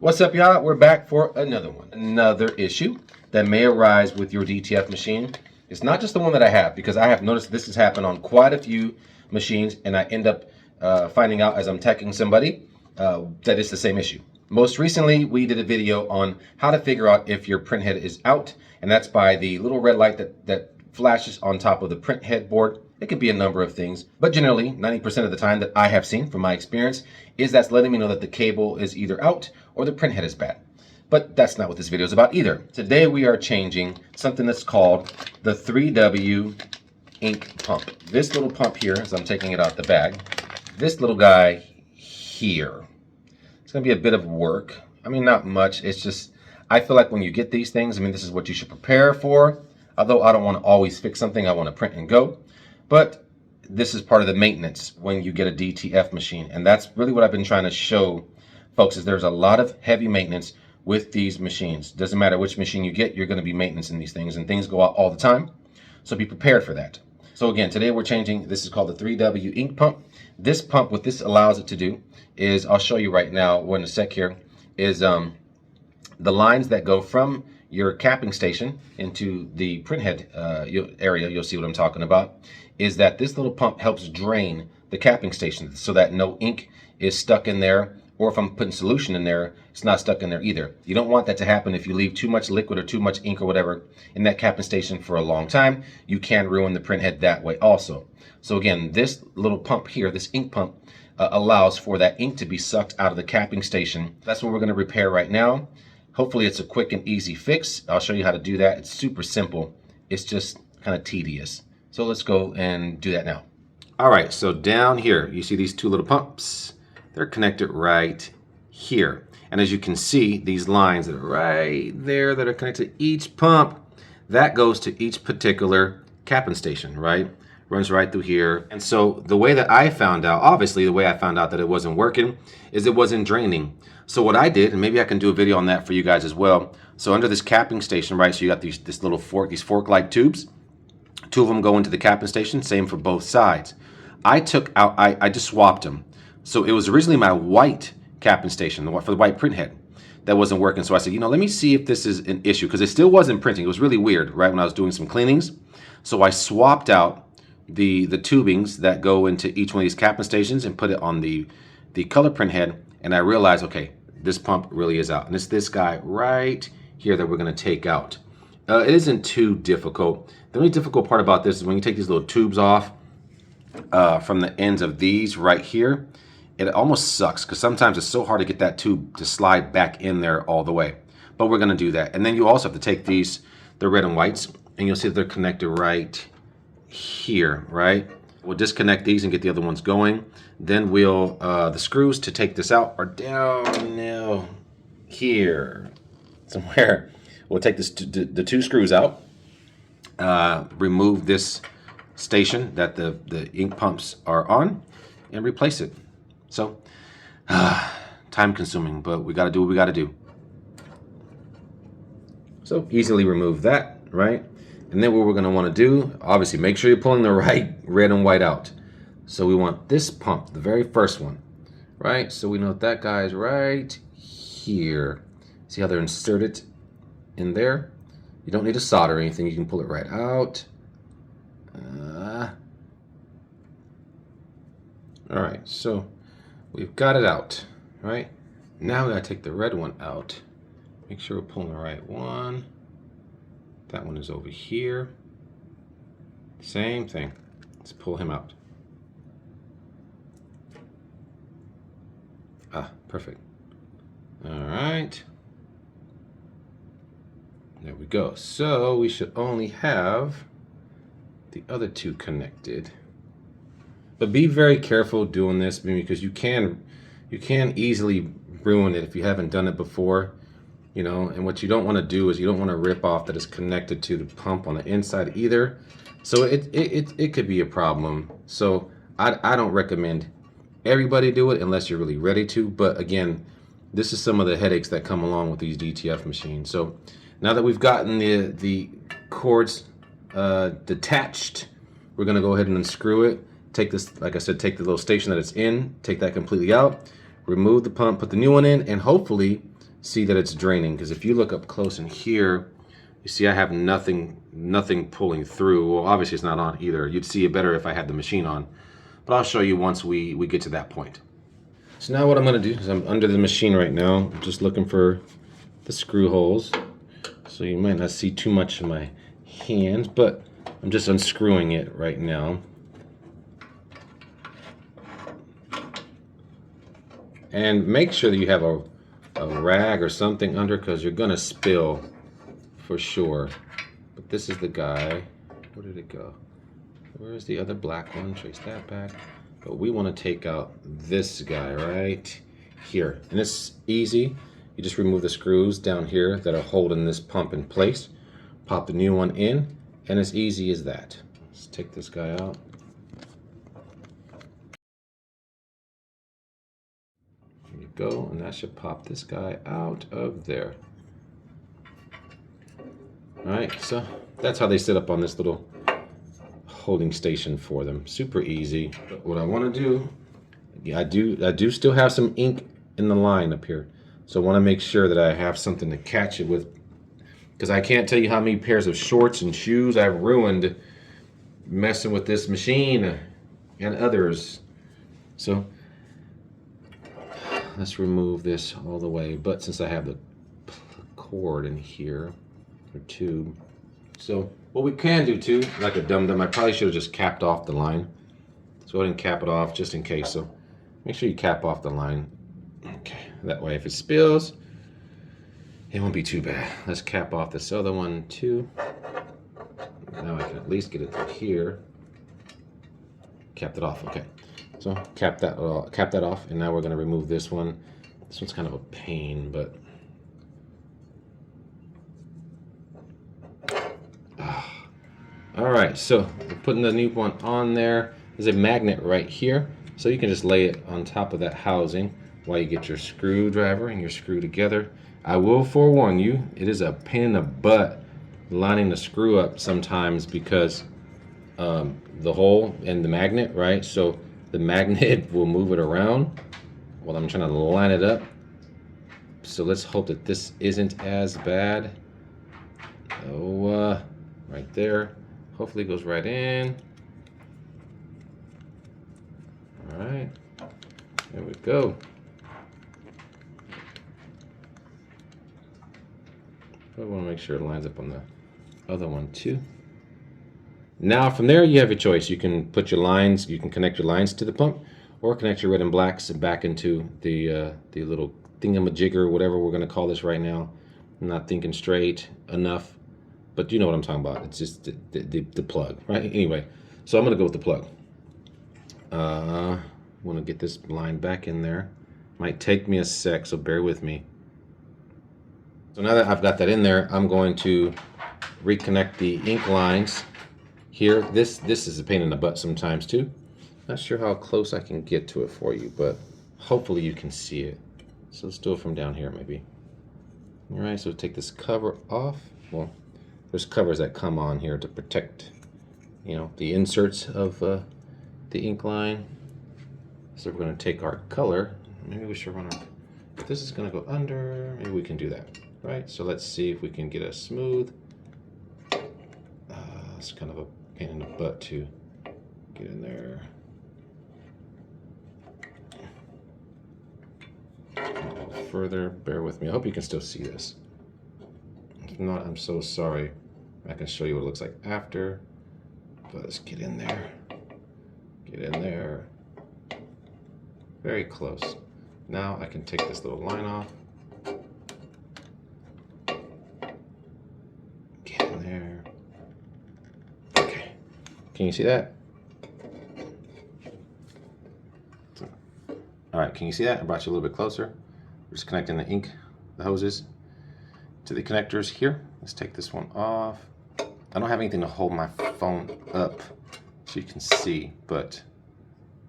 What's up, y'all? We're back for another one. Another issue that may arise with your DTF machine. It's not just the one that I have, because I have noticed this has happened on quite a few machines, and I end up finding out as I'm teching somebody that it's the same issue. Most recently, we did a video on how to figure out if your printhead is out, and that's by the little red light that flashes on top of the printhead board. It could be a number of things, but generally 90% of the time that I have seen from my experience is that's letting me know that the cable is either out or the printhead is bad. But that's not what this video is about either. Today we are changing something that's called the 3W ink pump. This little pump here, as I'm taking it out the bag, this little guy here, it's gonna be a bit of work. I mean, not much. It's just, I feel like when you get these things, I mean, this is what you should prepare for. Although I don't want to always fix something, I want to print and go. But this is part of the maintenance when you get a DTF machine. And that's really what I've been trying to show folks, is there's a lot of heavy maintenance with these machines. Doesn't matter which machine you get, you're going to be maintenance in these things, and things go out all the time. So be prepared for that. So again, today we're changing, this is called the 3W ink pump. This pump, what this allows it to do is, I'll show you right now, in a sec here, is the lines that go from your capping station into the printhead area, you'll see what I'm talking about, is that this little pump helps drain the capping station so that no ink is stuck in there, or if I'm putting solution in there, it's not stuck in there either. You don't want that to happen if you leave too much liquid or too much ink or whatever in that capping station for a long time. You can ruin the printhead that way also. So again, this little pump here, this ink pump, allows for that ink to be sucked out of the capping station. That's what we're going to repair right now. Hopefully it's a quick and easy fix. I'll show you how to do that. It's super simple. It's just kind of tedious. So let's go and do that now. All right, so down here, you see these two little pumps. They're connected right here. And as you can see, these lines that are right there that are connected to each pump, that goes to each particular capping station, right? Runs right through here. And so the way that I found out, obviously the way I found out that it wasn't working is it wasn't draining. So what I did, and maybe I can do a video on that for you guys as well. So under this capping station, right, so you got this little fork, these fork-like tubes. Two of them go into the capping station, same for both sides. I just swapped them. So it was originally my white capping station, for the white printhead, that wasn't working. So I said, let me see if this is an issue, because it still wasn't printing. It was really weird, right, when I was doing some cleanings. So I swapped out the tubings that go into each one of these capping stations and put it on the color printhead, and I realized, okay, this pump really is out. And it's this guy right here that we're going to take out. It isn't too difficult. The only difficult part about this is when you take these little tubes off from the ends of these right here, it almost sucks because sometimes it's so hard to get that tube to slide back in there all the way. But we're going to do that. And then you also have to take these, the red and whites, and you'll see that they're connected right here, right? We'll disconnect these and get the other ones going. Then we'll, the screws to take this out are down now here somewhere. We'll take the two screws out, remove this station that the ink pumps are on, and replace it. So, time consuming, but we got to do what we got to do. So easily remove that, right? And then what we're going to want to do, obviously make sure you're pulling the right red and white out. So we want this pump, the very first one, right? So we know that guy is right here. See how they're inserted in there? You don't need to solder or anything. You can pull it right out. All right, so we've got it out, right? Now we got to take the red one out. Make sure we're pulling the right one. That one is over here. Same thing. Let's pull him out. Ah, perfect. All right. There we go. So we should only have the other two connected. But be very careful doing this, because you can easily ruin it if you haven't done it before. And what you don't want to do is you don't want to rip off that it's connected to the pump on the inside either. So it could be a problem. So I don't recommend everybody do it unless you're really ready to. But again, this is some of the headaches that come along with these DTF machines. So now that we've gotten the cords detached, we're going to go ahead and unscrew it. Take this, like I said, take the little station that it's in, take that completely out, remove the pump, put the new one in, and hopefully see that it's draining, because if you look up close in here, you see I have nothing pulling through. Well, obviously it's not on either. You'd see it better if I had the machine on, but I'll show you once we get to that point. So now what I'm going to do is I'm under the machine right now. I'm just looking for the screw holes. So you might not see too much of my hands, but I'm just unscrewing it right now. And make sure that you have a rag or something under, because you're going to spill for sure. But this is the guy. Where did it go? Where's the other black one? Trace that back. But we want to take out this guy right here. And it's easy. You just remove the screws down here that are holding this pump in place. Pop the new one in, and as easy as that. Let's take this guy out. There you go, and that should pop this guy out of there. Alright, so that's how they sit up on this little holding station for them. Super easy. But what I want to do, I do still have some ink in the line up here. So I want to make sure that I have something to catch it with, because I can't tell you how many pairs of shorts and shoes I've ruined messing with this machine and others. So let's remove this all the way. But since I have the cord in here, or tube, so what we can do too, like a dum-dum, I probably should have just capped off the line. So go ahead and cap it off just in case. So make sure you cap off the line. Okay, that way if it spills, it won't be too bad. Let's cap off this other one too. Now I can at least get it through here. Capped it off, okay. So cap that off, and now we're gonna remove this one. This one's kind of a pain, but all right, so we're putting the new one on there. There's a magnet right here, so you can just lay it on top of that housing while you get your screwdriver and your screw together. I will forewarn you, it is a pain in the butt lining the screw up sometimes, because the hole and the magnet, right? So the magnet will move it around while I'm trying to line it up. So let's hope that this isn't as bad. Oh, right there. Hopefully it goes right in. All right, there we go. I want to make sure it lines up on the other one too. Now from there you have your choice. You can put your lines, you can connect your lines to the pump, or connect your red and blacks back into the little thingamajigger, whatever we're going to call this right now. I'm not thinking straight enough, but you know what I'm talking about. It's just the plug, right? Anyway, so I'm going to go with the plug. I want to get this line back in there. Might take me a sec, so bear with me. So now that I've got that in there, I'm going to reconnect the ink lines here. This is a pain in the butt sometimes too. Not sure how close I can get to it for you, but hopefully you can see it. So let's do it from down here maybe. All right, so take this cover off. Well, there's covers that come on here to protect, you know, the inserts of the ink line. So we're going to take our color. Maybe we should run our, if this is going to go under, maybe we can do that. Right, so let's see if we can get a smooth. It's kind of a pain in the butt to get in there. A little further, bear with me. I hope you can still see this. If not, I'm so sorry. I can show you what it looks like after. But let's get in there. Get in there. Very close. Now I can take this little line off. There. Okay. Can you see that? All right, can you see that? I brought you a little bit closer. We're just connecting the ink, the hoses to the connectors here. Let's take this one off. I don't have anything to hold my phone up so you can see, but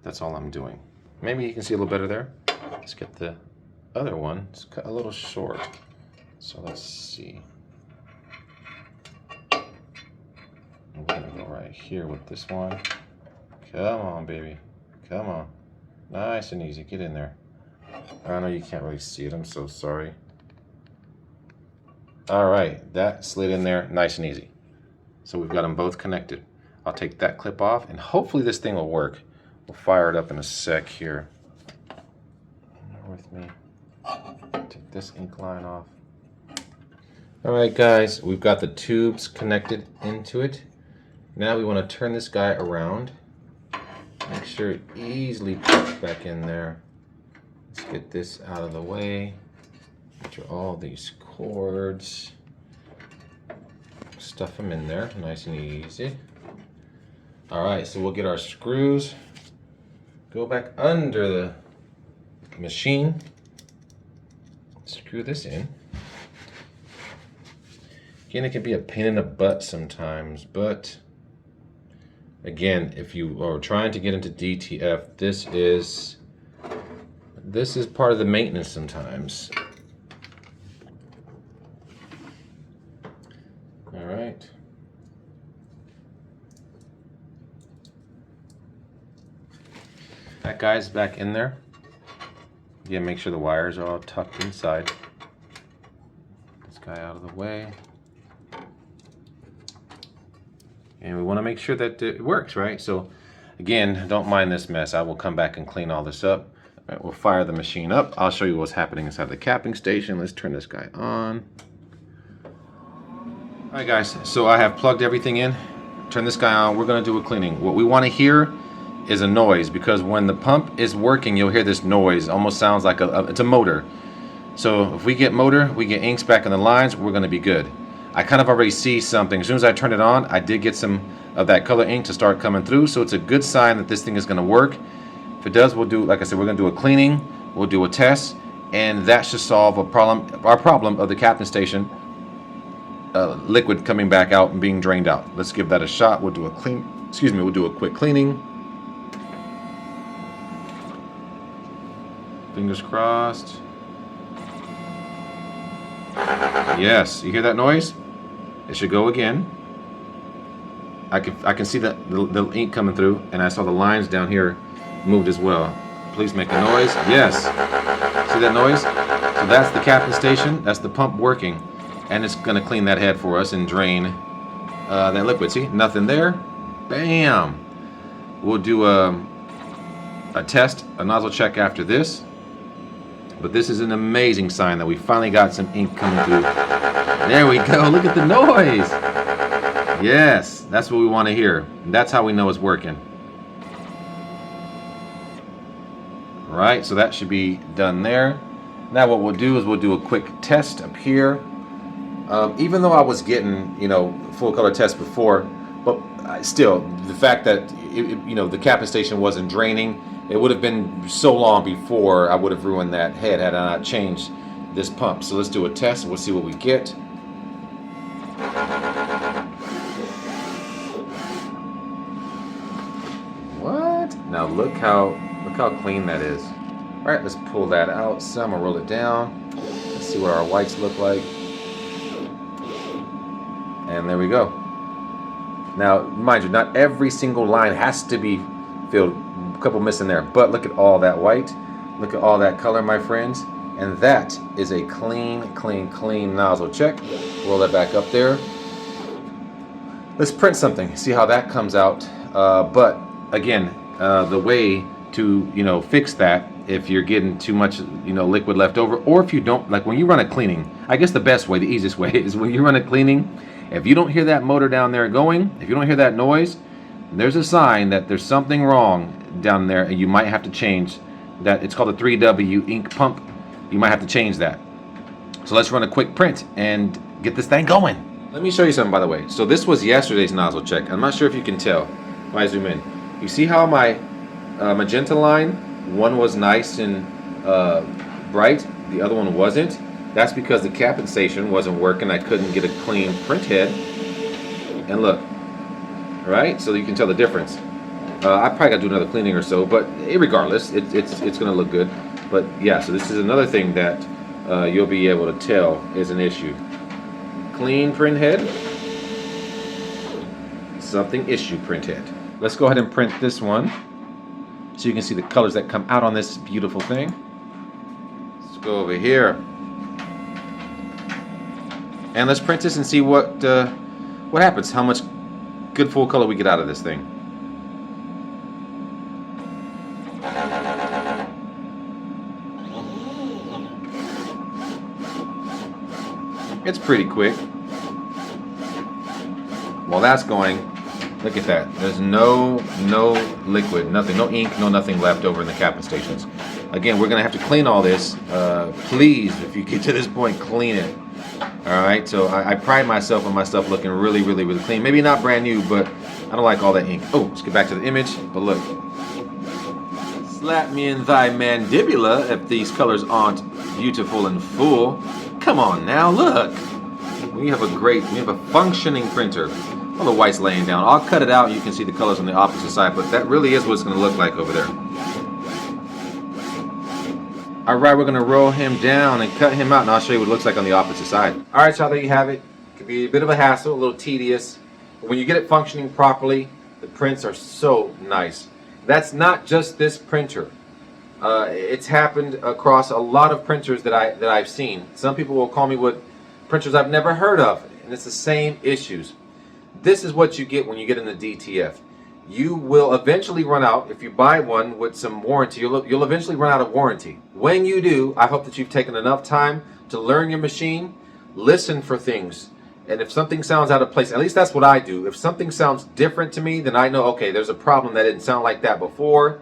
that's all I'm doing. Maybe you can see a little better there. Let's get the other one. It's cut a little short. So let's see. We're gonna go right here with this one. Come on, baby. Come on. Nice and easy. Get in there. I know you can't really see it. I'm so sorry. All right, that slid in there nice and easy. So we've got them both connected. I'll take that clip off and hopefully this thing will work. We'll fire it up in a sec here. Bear with me. Take this ink line off. All right, guys, we've got the tubes connected into it. Now we want to turn this guy around. Make sure it easily fits back in there. Let's get this out of the way. Get all these cords. Stuff them in there, nice and easy. All right, so we'll get our screws. Go back under the machine. Screw this in. Again, it can be a pain in the butt sometimes, but again, if you are trying to get into DTF, this is part of the maintenance sometimes. All right. That guy's back in there. Again, make sure the wires are all tucked inside. This guy out of the way. And we want to make sure that it works, right? So again, don't mind this mess. I will come back and clean all this up. All right, we'll fire the machine up. I'll show you what's happening inside the capping station. Let's turn this guy on. All right, guys, so I have plugged everything in. Turn this guy on. We're going to do a cleaning. What we want to hear is a noise, because when the pump is working, you'll hear this noise. Almost sounds like it's a motor. So if we get motor, we get inks back in the lines, we're going to be good. I kind of already see something. As soon as I turn it on, I did get some of that color ink to start coming through, so it's a good sign that this thing is going to work. If it does, we'll do, like I said, we're going to do a cleaning, we'll do a test, and that should solve our problem of the captain station liquid coming back out and being drained out. Let's give that a shot. We'll do a we'll do a quick cleaning. Fingers crossed. Yes, you hear that noise? It should go again. I can see the ink coming through, and I saw the lines down here moved as well. Please make a noise. Yes. See that noise? So that's the captain station. That's the pump working, and it's going to clean that head for us and drain that liquid. See, nothing there. Bam. We'll do a test, a nozzle check after this. But this is an amazing sign that we finally got some ink coming through. There we go. Look at the noise. Yes, that's what we want to hear. That's how we know it's working. All right, so that should be done there. Now what we'll do is we'll do a quick test up here. Even though I was getting, full color test before, but still, the fact that the captain station wasn't draining, it would have been so long before I would have ruined that head had I not changed this pump. So let's do a test and we'll see what we get. What? Now look how clean that is. All right, let's pull that out. So I'm gonna roll it down. Let's see what our whites look like. And there we go. Now, mind you, not every single line has to be filled. A couple missing there, but look at all that white. Look at all that color, my friends. And that is a clean nozzle check. Roll that back up there. Let's print something, see how that comes out. But again, the way to fix that, if you're getting too much liquid left over, or if you don't, like when you run a cleaning, I guess the best way, the easiest way is when you run a cleaning, if you don't hear that motor down there going, if you don't hear that noise, there's a sign that there's something wrong down there, and you might have to change that. It's called a 3W ink pump. You might have to change that. So let's run a quick print and get this thing going. Let me show you something, by the way. So this was yesterday's nozzle check. I'm not sure if you can tell. If I zoom in, you see how my magenta line, one was nice and bright, the other one wasn't. That's because the captain station wasn't working. I couldn't get a clean print head. And look, right? So you can tell the difference. I probably got to do another cleaning or so, but regardless, it's going to look good. But yeah, so this is another thing that you'll be able to tell is an issue. Clean print head, something issue print head. Let's go ahead and print this one so you can see the colors that come out on this beautiful thing. Let's go over here. And let's print this and see what happens, how much good full color we get out of this thing. It's pretty quick. While that's going, look at that. There's no liquid, nothing, no ink, no nothing left over in the capping stations. Again, we're gonna have to clean all this. Please, if you get to this point, clean it. All right, so I pride myself on my stuff looking really clean. Maybe not brand new, but I don't like all that ink. Oh, let's get back to the image. But look, slap me in thy mandibula if these colors aren't beautiful and full. Come on now, look. We have a functioning printer. All the white's laying down. I'll cut it out and you can see the colors on the opposite side, but that really is what it's gonna look like over there. All right, we're gonna roll him down and cut him out, and I'll show you what it looks like on the opposite side. All right, y'all, there you have it. It could be a bit of a hassle, a little tedious, but when you get it functioning properly, the prints are so nice. That's not just this printer. It's happened across a lot of printers that I've seen. Some people will call me with printers I've never heard of, and it's the same issues. This is what you get when you get in the DTF. You will eventually run out. If you buy one with some warranty, you'll eventually run out of warranty. When you do, I hope that you've taken enough time to learn your machine, listen for things, and if something sounds out of place, at least that's what I do. If something sounds different to me, then I know, okay, there's a problem that didn't sound like that before,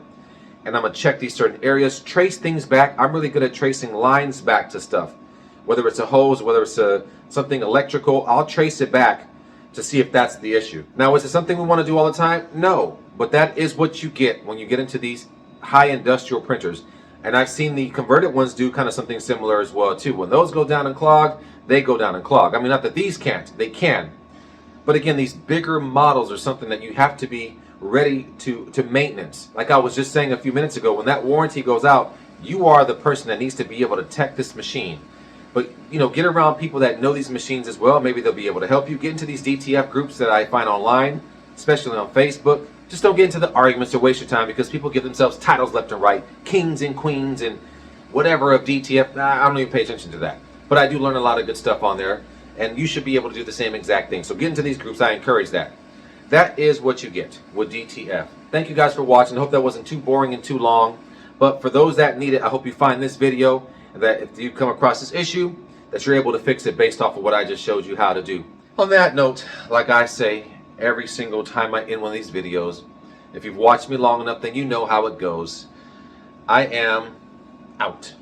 and I'm gonna check these certain areas, trace things back. I'm really good at tracing lines back to stuff. Whether it's a hose, whether it's something electrical, I'll trace it back to see if that's the issue. Now, is it something we want to do all the time? No, but that is what you get when you get into these high industrial printers. And I've seen the converted ones do kind of something similar as well too. When those go down and clog, they go down and clog. I mean, not that these can't, they can. But again, these bigger models are something that you have to be ready to maintenance. Like I was just saying a few minutes ago, when that warranty goes out, you are the person that needs to be able to tech this machine. But, you know, get around people that know these machines as well. Maybe they'll be able to help you. Get into these DTF groups that I find online, especially on Facebook. Just don't get into the arguments or waste your time, because people give themselves titles left and right. Kings and queens and whatever of DTF. I don't even pay attention to that. But I do learn a lot of good stuff on there. And you should be able to do the same exact thing. So get into these groups. I encourage that. That is what you get with DTF. Thank you guys for watching. I hope that wasn't too boring and too long. But for those that need it, I hope you find this video, and that if you come across this issue, that you're able to fix it based off of what I just showed you how to do. On that note, like I say every single time I end one of these videos, if you've watched me long enough, then you know how it goes. I am out.